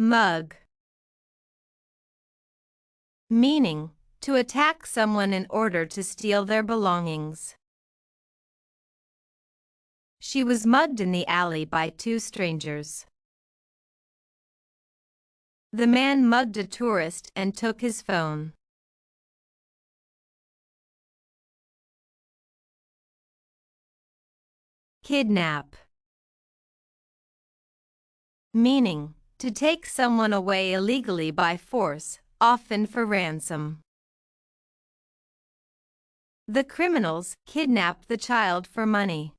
Mug. Meaning, to attack someone in order to steal their belongings. She was mugged in the alley by two strangers. The man mugged a tourist and took his phone. Kidnap. Meaning, to take someone away illegally by force, often for ransom. The criminals kidnapped the child for money.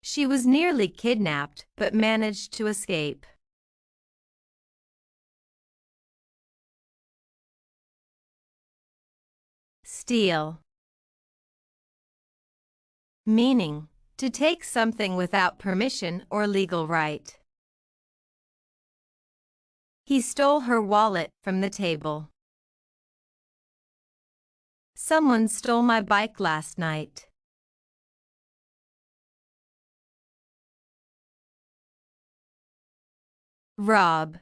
She was nearly kidnapped but managed to escape. Steal. Meaning, to take something without permission or legal right. He stole her wallet from the table. Someone stole my bike last night. Rob.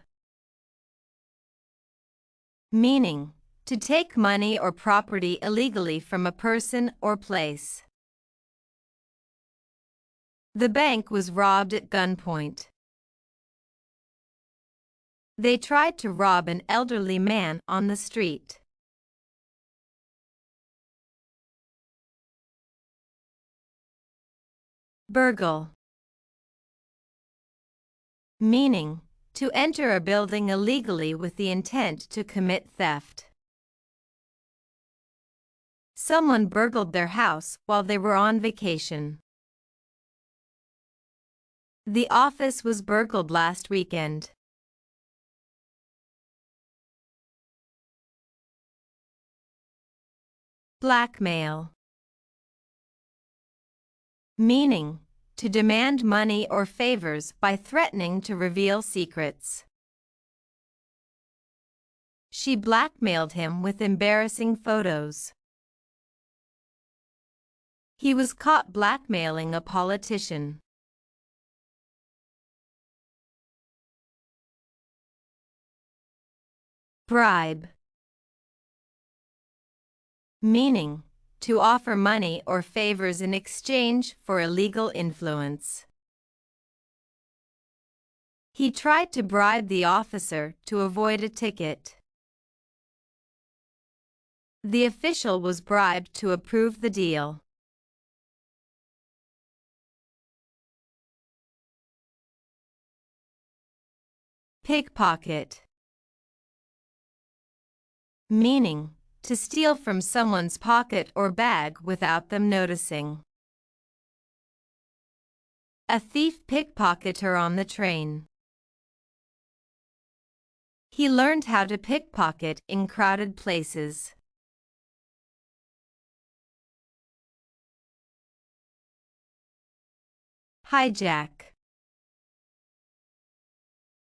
Meaning, to take money or property illegally from a person or place. The bank was robbed at gunpoint. They tried to rob an elderly man on the street. Burgle. Meaning, to enter a building illegally with the intent to commit theft. Someone burgled their house while they were on vacation. The office was burgled last weekend. Blackmail. Meaning, to demand money or favors by threatening to reveal secrets. She blackmailed him with embarrassing photos. He was caught blackmailing a politician. Bribe. Meaning, to offer money or favors in exchange for illegal influence. He tried to bribe the officer to avoid a ticket. The official was bribed to approve the deal. Pickpocket. Meaning, to steal from someone's pocket or bag without them noticing. A thief pickpocketed her on the train. He learned how to pickpocket in crowded places. Hijack.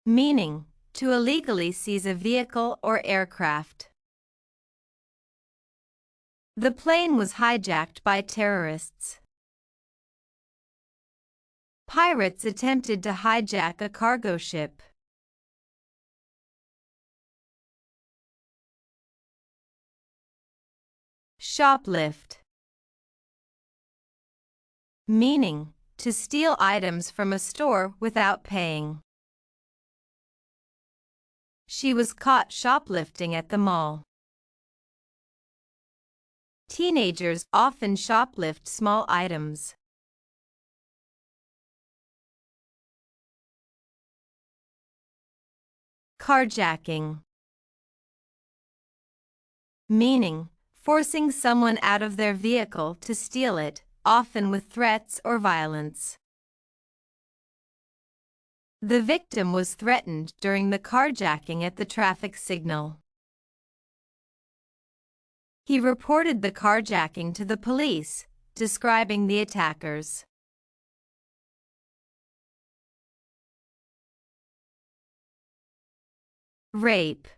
Meaning, to illegally seize a vehicle or aircraft. The plane was hijacked by terrorists. Pirates attempted to hijack a cargo ship. Shoplift. Meaning, to steal items from a store without paying. She was caught shoplifting at the mall. Teenagers often shoplift small items. Carjacking. Meaning, forcing someone out of their vehicle to steal it, often with threats or violence. The victim was threatened during the carjacking at the traffic signal. He reported the carjacking to the police, describing the attackers. Rape.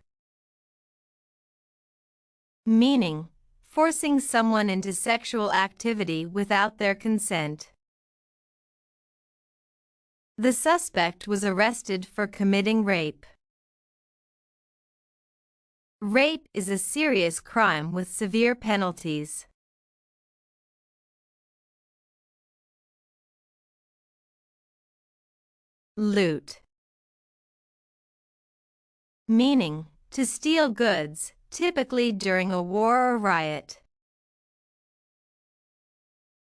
Meaning, forcing someone into sexual activity without their consent. The suspect was arrested for committing rape. Rape is a serious crime with severe penalties. Loot. Meaning, to steal goods, typically during a war or riot.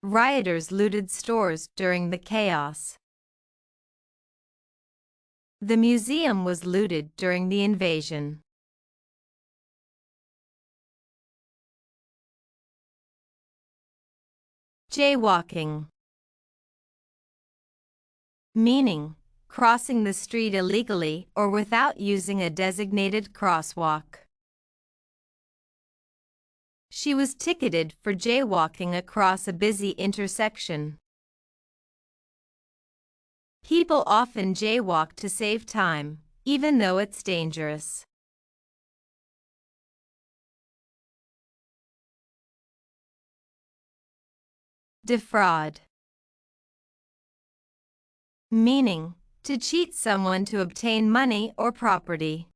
Rioters looted stores during the chaos. The museum was looted during the invasion. Jaywalking. Meaning, crossing the street illegally or without using a designated crosswalk. She was ticketed for jaywalking across a busy intersection. People often jaywalk to save time, even though it's dangerous. Defraud. Meaning, to cheat someone to obtain money or property.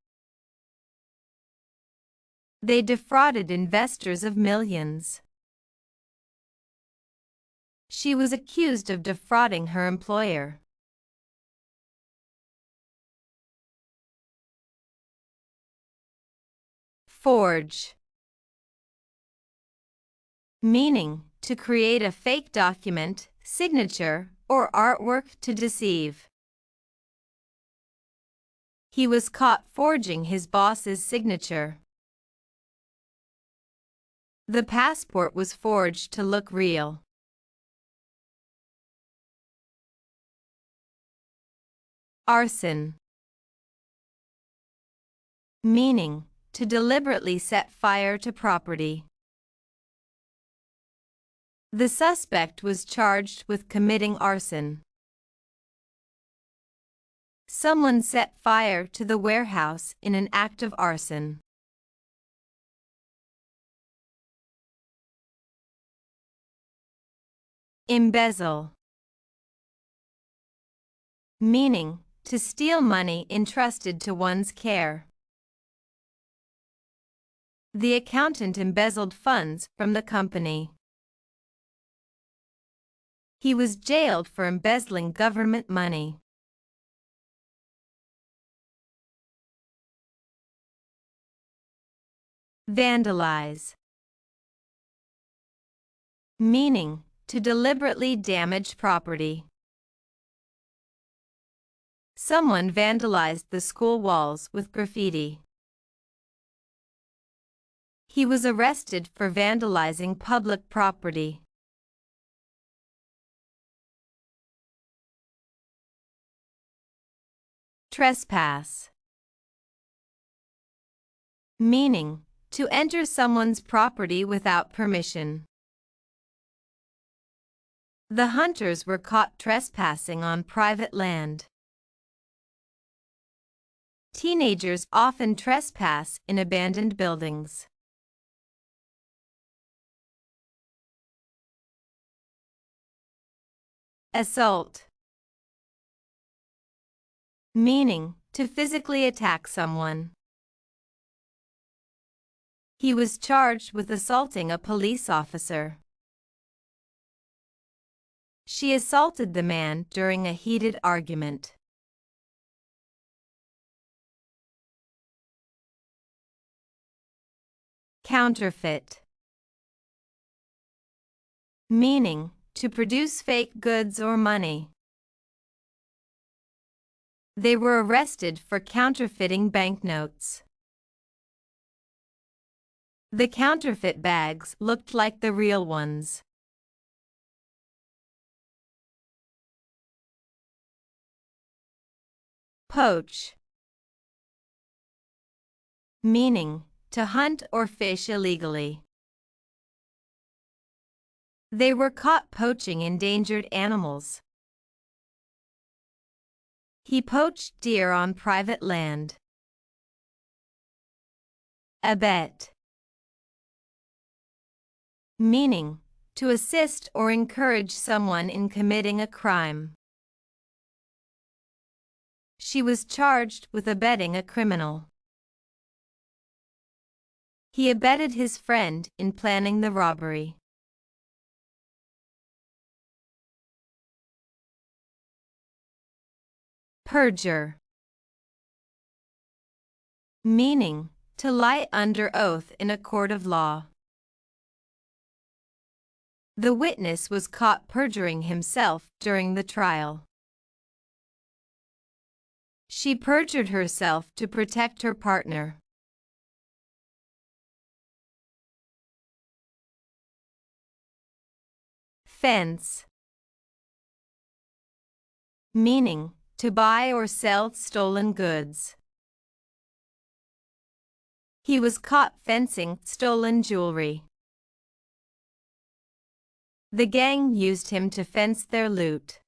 They defrauded investors of millions. She was accused of defrauding her employer. Forge. Meaning, to create a fake document, signature, or artwork to deceive. He was caught forging his boss's signature. The passport was forged to look real. Arson. Meaning, to deliberately set fire to property. The suspect was charged with committing arson. Someone set fire to the warehouse in an act of arson. Embezzle. Meaning, to steal money entrusted to one's care. The accountant embezzled funds from the company. He was jailed for embezzling government money. Vandalize. Meaning, to deliberately damage property. Someone vandalized the school walls with graffiti. He was arrested for vandalizing public property. Trespass. Meaning, to enter someone's property without permission. The hunters were caught trespassing on private land. Teenagers often trespass in abandoned buildings. Assault. Meaning, to physically attack someone. He was charged with assaulting a police officer. She assaulted the man during a heated argument. Counterfeit. Meaning, to produce fake goods or money. They were arrested for counterfeiting banknotes. The counterfeit bags looked like the real ones. Poach. Meaning, to hunt or fish illegally. They were caught poaching endangered animals. He poached deer on private land. Abet. Meaning, to assist or encourage someone in committing a crime. She was charged with abetting a criminal. He abetted his friend in planning the robbery. Purger. Meaning, to lie under oath in a court of law. The witness was caught perjuring himself during the trial. She perjured herself to protect her partner. Fence. Meaning, to buy or sell stolen goods. He was caught fencing stolen jewelry. The gang used him to fence their loot.